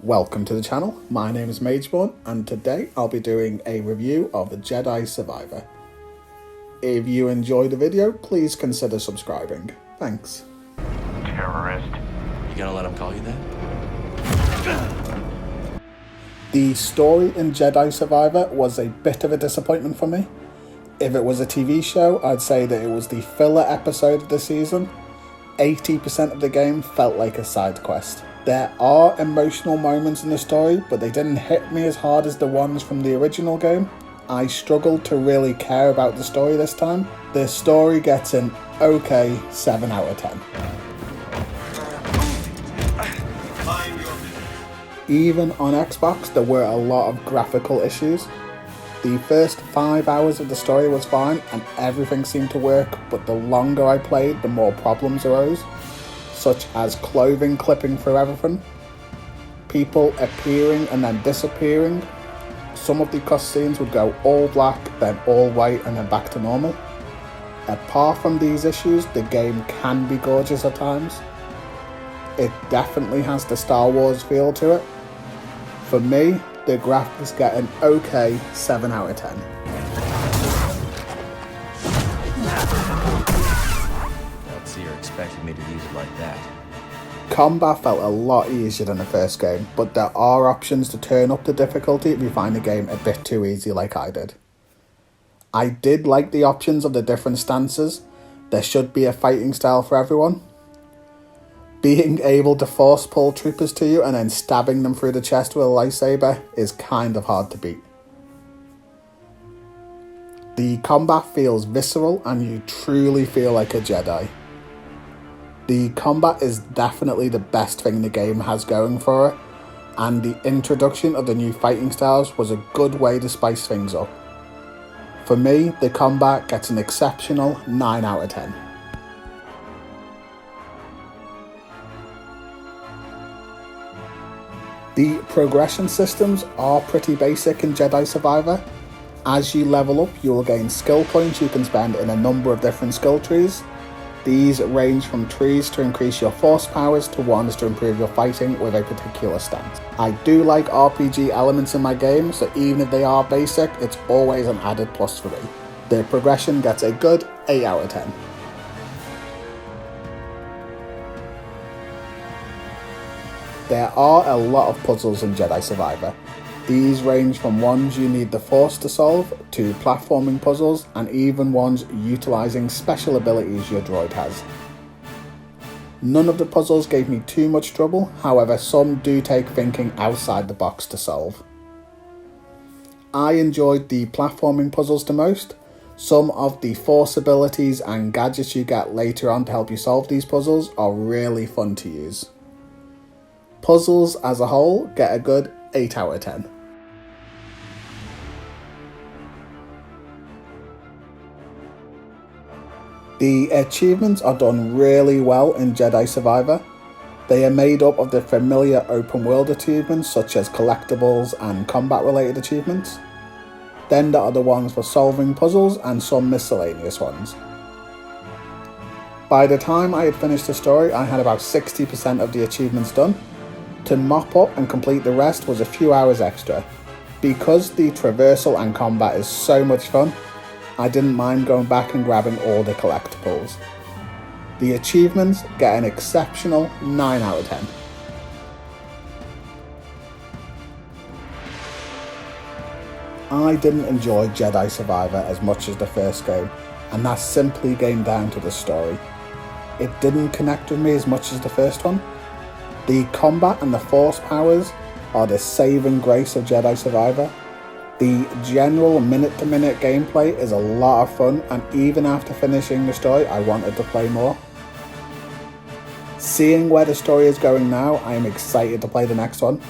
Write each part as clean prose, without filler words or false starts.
Welcome to the channel, my name is Mageborn and today I'll be doing a review of Jedi Survivor. If you enjoyed the video, please consider subscribing. Thanks. Terrorist. You gonna let him call you that? The story in Jedi Survivor was a bit of a disappointment for me. If it was a TV show, I'd say that it was the filler episode of the season. 80% of the game felt like a side quest. There are emotional moments in the story, but they didn't hit me as hard as the ones from the original game. I struggled to really care about the story this time. The story gets an okay 7 out of 10. Even on Xbox, there were a lot of graphical issues. The first 5 hours of the story was fine and everything seemed to work, but the longer I played, the more problems arose, such as clothing clipping through everything, people appearing and then disappearing. Some of the cutscenes would go all black, then all white, and then back to normal. Apart from these issues, the game can be gorgeous at times. It definitely has the Star Wars feel to it. For me, the graphics get an okay 7 out of 10. So you're expecting me to use it like that? Combat felt a lot easier than the first game, but there are options to turn up the difficulty if you find the game a bit too easy like I did. I did like the options of the different stances. There should be a fighting style for everyone. Being able to force pull troopers to you and then stabbing them through the chest with a lightsaber is kind of hard to beat. The combat feels visceral and you truly feel like a Jedi. The combat is definitely the best thing the game has going for it, and the introduction of the new fighting styles was a good way to spice things up. For me, the combat gets an exceptional 9 out of 10. The progression systems are pretty basic in Jedi Survivor. As you level up, you will gain skill points you can spend in a number of different skill trees. These range from trees to increase your force powers to ones to improve your fighting with a particular stance. I do like RPG elements in my game, so even if they are basic, it's always an added plus for me. The progression gets a good 8 out of 10. There are a lot of puzzles in Jedi Survivor. These range from ones you need the Force to solve, to platforming puzzles, and even ones utilising special abilities your droid has. None of the puzzles gave me too much trouble, however some do take thinking outside the box to solve. I enjoyed the platforming puzzles the most. Some of the Force abilities and gadgets you get later on to help you solve these puzzles are really fun to use. Puzzles as a whole get a good 8 out of 10. The achievements are done really well in Jedi Survivor. They are made up of the familiar open world achievements such as collectibles and combat related achievements. Then there are the ones for solving puzzles and some miscellaneous ones. By the time I had finished the story, I had about 60% of the achievements done. To mop up and complete the rest was a few hours extra. Because the traversal and combat is so much fun, I didn't mind going back and grabbing all the collectibles. The achievements get an exceptional 9 out of 10. I didn't enjoy Jedi Survivor as much as the first game, and that simply came down to the story. It didn't connect with me as much as the first one. The combat and the Force powers are the saving grace of Jedi Survivor. The general minute-to-minute gameplay is a lot of fun, and even after finishing the story, I wanted to play more. Seeing where the story is going now, I am excited to play the next one.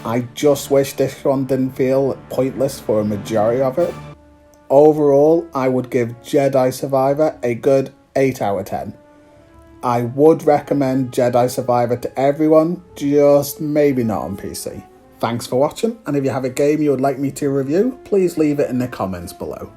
I just wish this one didn't feel pointless for a majority of it. Overall, I would give Jedi Survivor a good 8 out of 10. I would recommend Jedi Survivor to everyone, just maybe not on PC. Thanks for watching, and if you have a game you would like me to review, please leave it in the comments below.